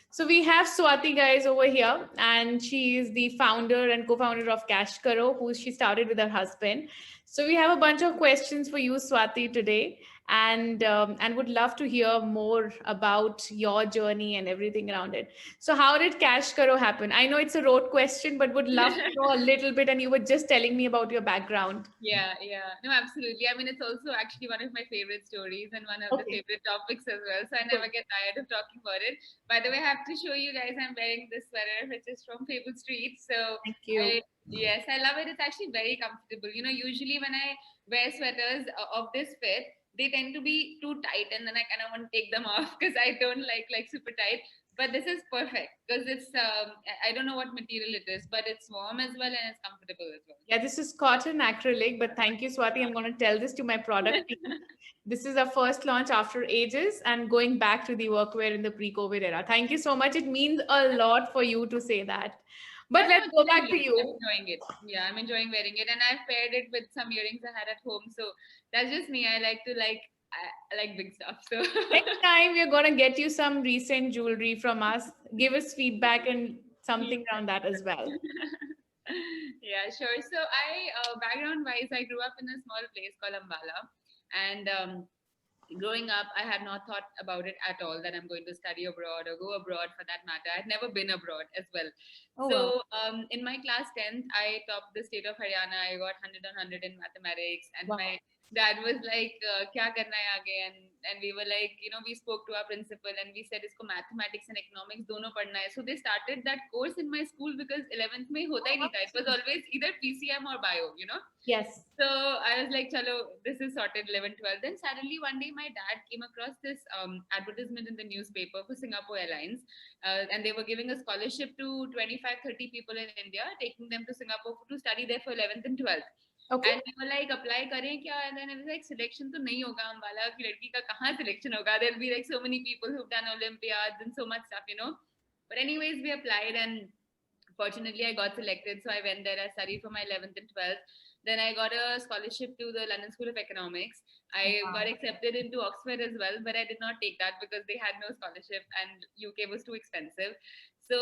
So we have Swati guys over here, and she is the founder and co-founder of Cash Karo, who she started with her husband. So we have a bunch of questions for you, Swati, today, and would love to hear more about your journey and everything around it. So how did Cash Karo happen? I know it's a road question, but would love to know a little bit. And you were just telling me about your background. Yeah. No, absolutely. I mean, it's also actually one of my favorite stories and one of the Okay, favorite topics as well. So I good. never get tired of talking about it. By the way, I have to show you guys I'm wearing this sweater, which is from Fable Street. So Thank you. yes, I love it. It's actually very comfortable. You know, usually when I wear sweaters of this fit, they tend to be too tight and then I kind of want to take them off because I don't like super tight. But this is perfect because it's I don't know what material it is, but it's warm as well and it's comfortable as well. Yeah, this is cotton acrylic, but thank you, Swati. I'm going to tell this to my product team. This is our first launch after ages and going back to the workwear in the pre-COVID era. Thank you so much. It means a lot for you to say that. But Yeah, no, let's go back to definitely. I'm you. enjoying it. Yeah, I'm enjoying wearing it, and I've paired it with some earrings I had at home. So that's just me. I like to I like big stuff. So Next time, we're going to get you some recent jewelry from us. Give us feedback and something around that as well. yeah, sure. So background wise, I grew up in a small place called Ambala, and growing up, I had not thought about it at all that I'm going to study abroad or go abroad for that matter. I'd never been abroad as well. Oh, wow. So in my class 10th, I topped the state of Haryana. I got 100 on 100 in mathematics, and Wow. my dad was like, "Kya karna hai aage?" And we were like, you know, we spoke to our principal and we said, "Isko mathematics and economics dono padna hai." So they started that course in my school because 11th mein hota hi nahi tha. It was always either PCM or bio, you know. Yes. So I was like, chalo, this is sorted 11, 12. Then suddenly one day my dad came across this advertisement in the newspaper for Singapore Airlines. And they were giving a scholarship to 25, 30 people in India, taking them to Singapore to study there for 11th and 12th. Okay. And we were like, apply करें क्या? And then it was like, selection तो नहीं होगा अम्बाला की लड़की का कहाँ selection होगा? There'll be like so many people who've done Olympiads and so much stuff, you know. But anyways, we applied and fortunately I got selected. So I went there. I studied for my 11th and 12th. Then I got a scholarship to the London School of Economics. I Wow. got accepted into Oxford as well, but I did not take that because they had no scholarship and UK was too expensive. So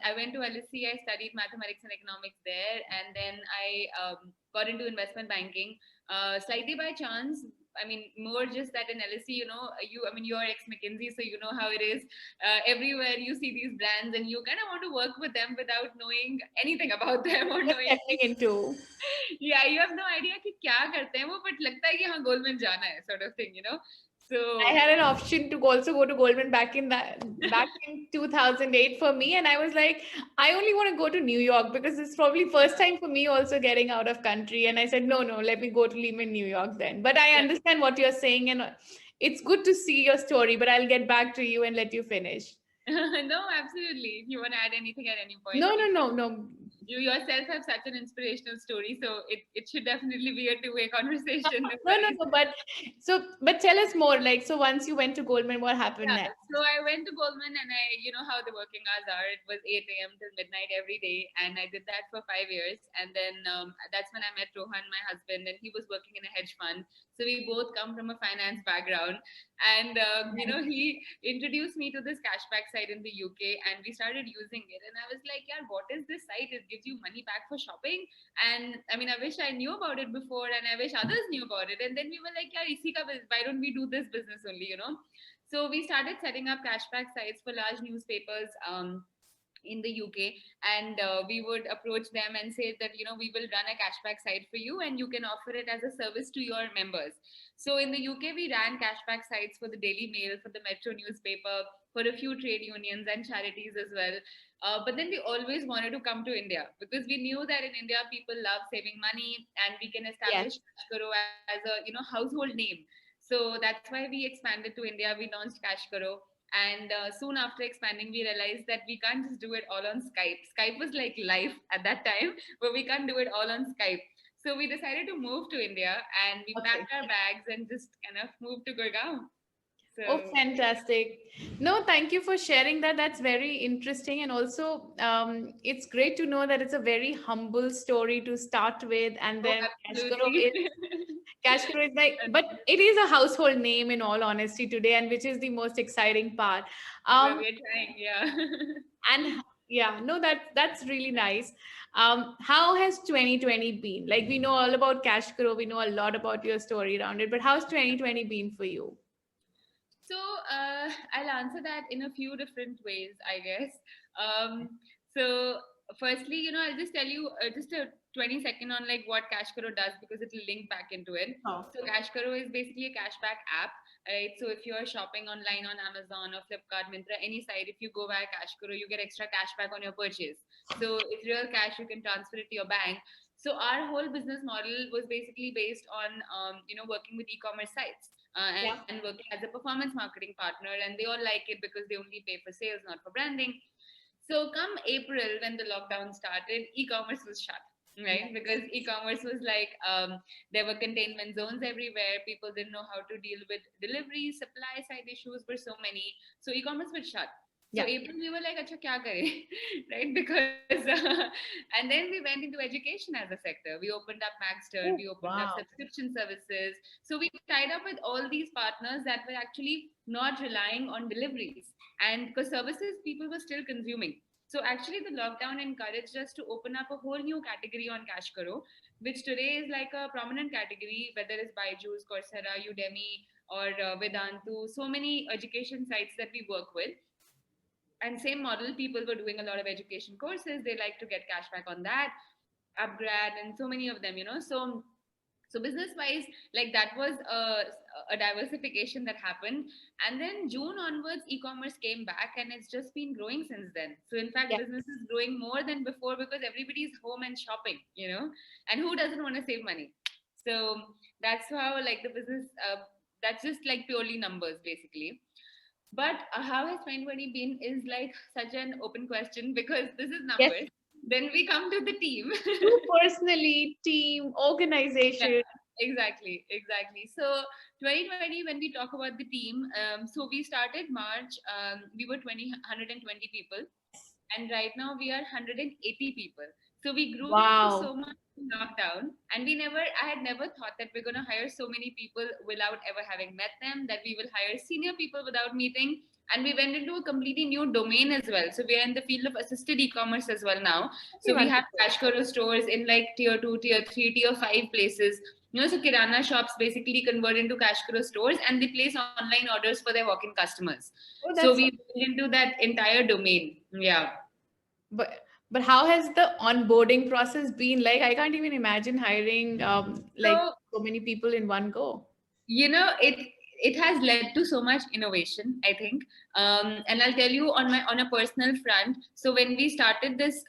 I went to LSE. I studied mathematics and economics there, and then I got into investment banking slightly by chance. I mean, more just that in LSE, you know, I mean, you're ex McKinsey, so you know how it is. Everywhere you see these brands, and you kind of want to work with them without knowing anything about them or Just knowing. stepping into. Yeah, you have no idea कि क्या करते हैं वो, but लगता है कि हाँ Goldman जाना है, sort of thing, you know. So I had an option to also go to Goldman back in 2008 for me, and I was like, I only want to go to New York because it's probably first time for me also getting out of country. And I said, no, let me go to Lehman, New York then. But I yeah. understand what you're saying, and it's good to see your story. But I'll get back to you and let you finish. No, absolutely. If you want to add anything at any point, No, no, please. no, no. You yourself have such an inspirational story, so it should definitely be a two-way conversation. No, no, no. But tell us more. Like, so once you went to Goldman, what happened Yeah, next? so I went to Goldman and you know how the working hours are. It was 8 a.m. till midnight every day. And I did that for 5 years. And then that's when I met Rohan, my husband, and he was working in a hedge fund. So we both come from a finance background. And, you know, he introduced me to this cashback site in the UK and we started using it. And I was like, yeah, what is this site? It gives you money back for shopping. And I mean, I wish I knew about it before and I wish others knew about it. And then we were like, yeah, why don't we do this business only, you know? So we started setting up cashback sites for large newspapers in the UK, and we would approach them and say that, you know, we will run a cashback site for you, and you can offer it as a service to your members. So in the UK, we ran cashback sites for the Daily Mail, for the Metro newspaper, for a few trade unions and charities as well. But then we always wanted to come to India because we knew that in India people love saving money, and we can Yes. establish Kashkaro as a, you know, household name. So that's why we expanded to India. We launched Kashkaro. And soon after expanding, we realized that we can't just do it all on Skype. Skype was like life at that time, but we can't do it all on Skype. So we decided to move to India and we Okay. packed our bags and just kind of moved to Gurgaon. Oh, So fantastic. No, thank you for sharing that. That's very interesting. And also, it's great to know that it's a very humble story to start with. And oh, then Ashkarov absolutely. Cash Karo is like, but it is a household name in all honesty today, and which is the most exciting part. We're trying, yeah. And yeah, no, that's really nice. How has 2020 been? Like, we know all about Cash Karo, we know a lot about your story around it, but how's 2020 been for you? So I'll answer that in a few different ways, I guess. So firstly, I'll just tell you just a 20-second on like what Cashkaro does because it'll link back into it. Oh. So Cashkaro is basically a cashback app, right? So if you're shopping online on Amazon or Flipkart, Myntra, any site, if you go via Cashkaro, you get extra cashback on your purchase. So it's real cash, you can transfer it to your bank. So our whole business model was basically based on working with e-commerce sites and working as a performance marketing partner, and they all like it because they only pay for sales, not for branding. So come April, when the lockdown started, e-commerce was shut, right? Because e-commerce was like there were containment zones everywhere. People didn't know how to deal with delivery, supply side issues were so many. So e-commerce was shut. So April we were like, "Acha kya kare?" right? Because and then we went into education as a sector. We opened up Magster, we opened up subscription services. So we tied up with all these partners that were actually not relying on deliveries, and because services people were still consuming. So actually, the lockdown encouraged us to open up a whole new category on Cashkaro, which today is like a prominent category, whether it's Byju's, Coursera, Udemy, or Vedantu. So many education sites that we work with. And same model, people were doing a lot of education courses. They like to get cashback on that, upgrad, and so many of them, so business wise, like that was a diversification that happened. And then June onwards, e-commerce came back and it's just been growing since then. So in fact, business is growing more than before because everybody's home and shopping, and who doesn't want to save money? So that's how like the business, that's just like purely numbers basically. But how has 2020 been is like such an open question because this is numbers. Then we come to the team. You personally, team, organization. Yeah, exactly. So 2020, when we talk about the team, so we started March, we were 120 people. And right now we are 180 people. So we grew so much in lockdown, and I had never thought that we're going to hire so many people without ever having met them, that we will hire senior people without meeting. And we went into a completely new domain as well. So we are in the field of assisted e-commerce as well now. So we have Cashkaro stores in like tier 2, tier 3, tier 5 places. So Kirana shops basically convert into Cashkaro stores and they place online orders for their walk-in customers. So we went into that entire domain. Yeah. But how has the onboarding process been like? I can't even imagine hiring so many people in one go. It has led to so much innovation, I think. And I'll tell you on a personal front. So when we started this,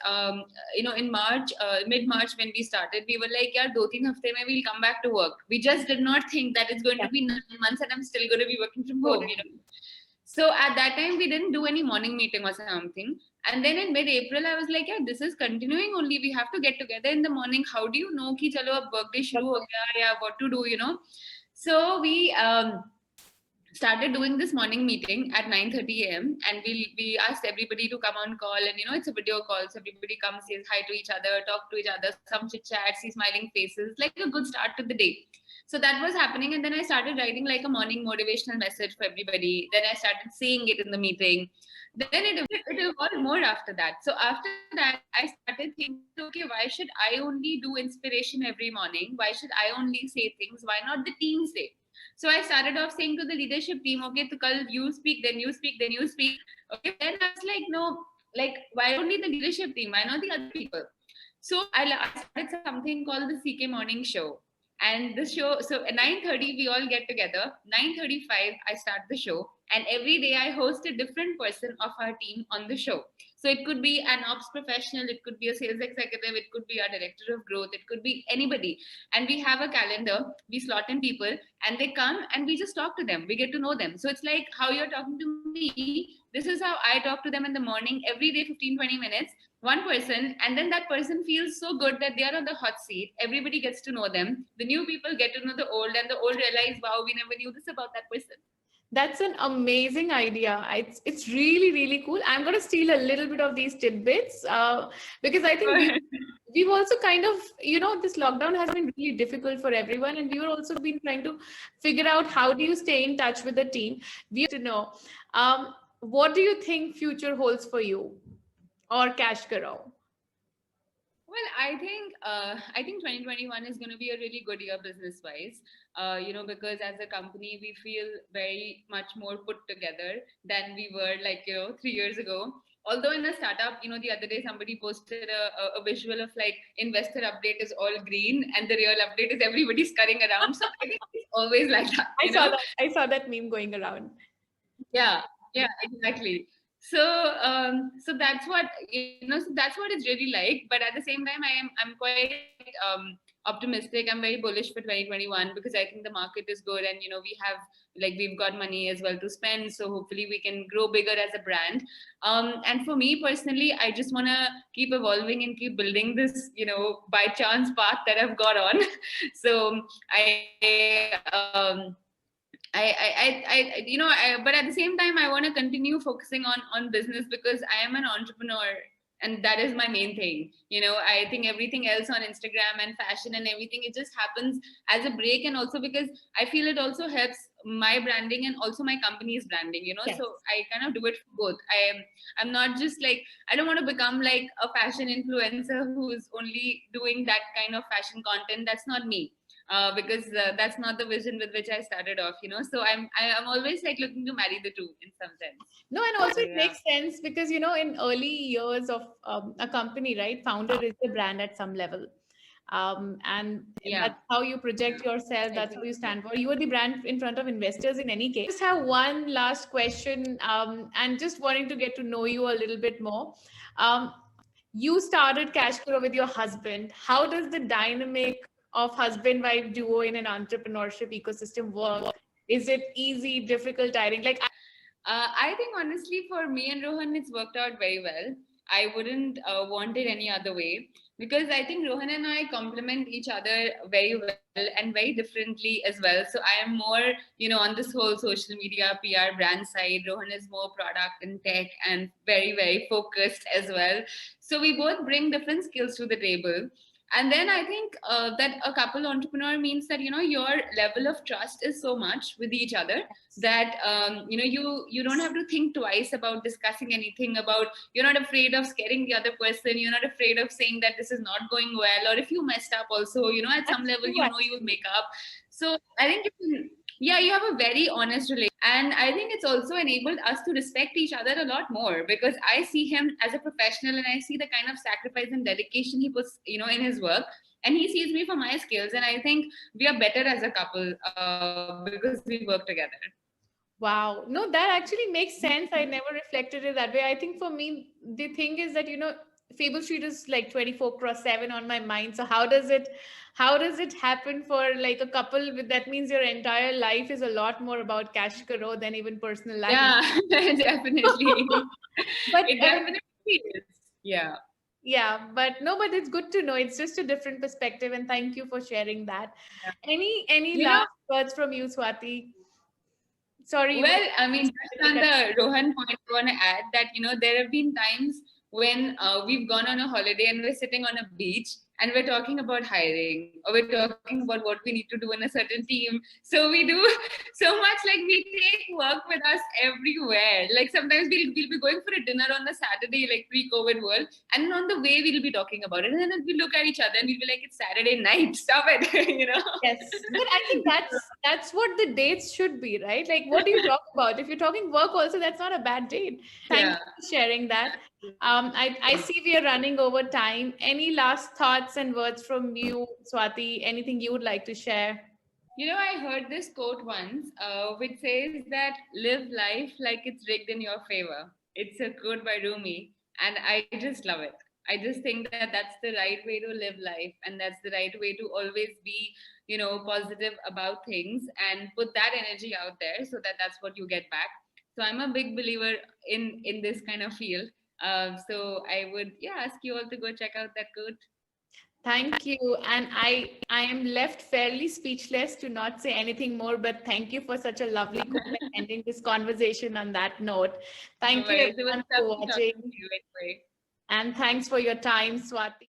in March, mid-March, when we started, we were like, "Yeah, 2-3 hafte mein we'll come back to work." We just did not think that it's going to be 9 months and I'm still going to be working from home. So at that time, we didn't do any morning meeting or something. And then in mid-April, I was like, "Yeah, this is continuing only. We have to get together in the morning. How do you know ki chalo ab work day shuru ho gaya, yeah, what to do, So we started doing this morning meeting at 9:30 a.m. and we asked everybody to come on call, and it's a video call, so everybody comes, says hi to each other, talk to each other, some chit chat, see smiling faces, like a good start to the day. So that was happening, and then I started writing like a morning motivational message for everybody. Then I started saying it in the meeting. Then it evolved more after that. So after that, I started thinking, okay, why should I only do inspiration every morning? Why should I only say things? Why not the team say? So I started off saying to the leadership team, okay, so kal you speak, then you speak, then you speak. Okay, then I was like, no, like why only the leadership team? Why not the other people? So I started something called the CK Morning Show. And the show, so at 9:30 we all get together. 9:35 I start the show, and every day I host a different person of our team on the show. So it could be an ops professional, it could be a sales executive, it could be our director of growth, it could be anybody. And we have a calendar, we slot in people, and they come and we just talk to them. We get to know them. So it's like how you're talking to me. This is how I talk to them in the morning, every day, 15-20 minutes. One person, and then that person feels so good that they are on the hot seat. Everybody gets to know them. The new people get to know the old, and the old realize, wow, we never knew this about that person. That's an amazing idea. It's really, really cool. I'm going to steal a little bit of these tidbits because I think we've also kind of, this lockdown has been really difficult for everyone. And we've also been trying to figure out how do you stay in touch with the team. We have to know, what do you think future holds for you or Cash Karo? Well, I think 2021 is going to be a really good year business wise. Because as a company we feel very much more put together than we were, like, 3 years ago. Although in a startup, the other day somebody posted a visual of like investor update is all green and the real update is everybody scurrying around. So I think it's always like that. I saw that meme going around. Yeah, yeah, exactly. So that's what, so that's what it's really like. But at the same time, I'm quite optimistic. I'm very bullish for 2021 because I think the market is good, and we've got money as well to spend. So hopefully we can grow bigger as a brand. And for me personally, I just want to keep evolving and keep building this, by chance path that I've got on. So but at the same time, I want to continue focusing on business because I am an entrepreneur, and that is my main thing. I think everything else on Instagram and fashion and everything, it just happens as a break, and also because I feel it also helps my branding and also my company's branding. Yes. So I kind of do it for both. I'm not just like, I don't want to become like a fashion influencer who's only doing that kind of fashion content. That's not me. Because that's not the vision with which I started off. So I'm always like looking to marry the two in some sense. No, and also So it yeah. makes sense because, in early years of a company, right, founder is the brand at some level. And Yeah. that's how you project yourself. That's who you stand for. You are the brand in front of investors in any case. Just have one last question, and just wanting to get to know you a little bit more. You started Cash Karo with your husband. How does the dynamic of husband-wife duo in an entrepreneurship ecosystem work? Is it easy, difficult, tiring? Like, I think honestly, for me and Rohan, it's worked out very well. I wouldn't want it any other way because I think Rohan and I complement each other very well and very differently as well. So I am more, on this whole social media, PR, brand side. Rohan is more product and tech and very, very focused as well. So we both bring different skills to the table. And then I think that a couple entrepreneur means that your level of trust is so much with each other that you don't have to think twice about discussing anything. About You're not afraid of scaring the other person. You're not afraid of saying that this is not going well, or if you messed up also, at some level you'll make up. So I think yeah, you have a very honest relationship, and I think it's also enabled us to respect each other a lot more because I see him as a professional and I see the kind of sacrifice and dedication he puts in his work, and he sees me for my skills, and I think we are better as a couple because we work together. wow. No, that actually makes sense. I never reflected it that way. I think for me, the thing is that, Fable Street is like 24 cross 7 on my mind. So how does it happen for like a couple with that means your entire life is a lot more about Cash Karo than even personal life. Yeah, definitely. But It definitely is. Yeah. yeah, but it's good to know. It's just a different perspective, and thank you for sharing that. Yeah. Any You know, last words from you, Swati? Sorry, you were well, I mean, just on the Rohan point, I want to add that, there have been times when we've gone on a holiday and we're sitting on a beach and we're talking about hiring, or we're talking about what we need to do in a certain team. So we do so much, like we take work with us everywhere. Like sometimes we'll be going for a dinner on a Saturday, like pre-COVID world, and on the way we'll be talking about it. And then we look at each other and we'll be like, it's Saturday night, stop it. Yes, but I think that's what the dates should be, right? Like, what do you talk about? If you're talking work, also that's not a bad date. Thank you Yeah. for sharing that. I see we are running over time. Any last thoughts and words from you, Swati? Anything you would like to share? I heard this quote once, which says that live life like it's rigged in your favor. It's a quote by Rumi, and I just love it. I just think that that's the right way to live life, and that's the right way to always be, positive about things and put that energy out there so that that's what you get back. So I'm a big believer in this kind of field. So I would, yeah, ask you all to go check out that quote. Thank you. And I am left fairly speechless to not say anything more, but thank you for such a lovely call and ending this conversation on that note. No Thank you worries. It was everyone for lovely talking watching, to you anyway. and thanks for your time, Swati.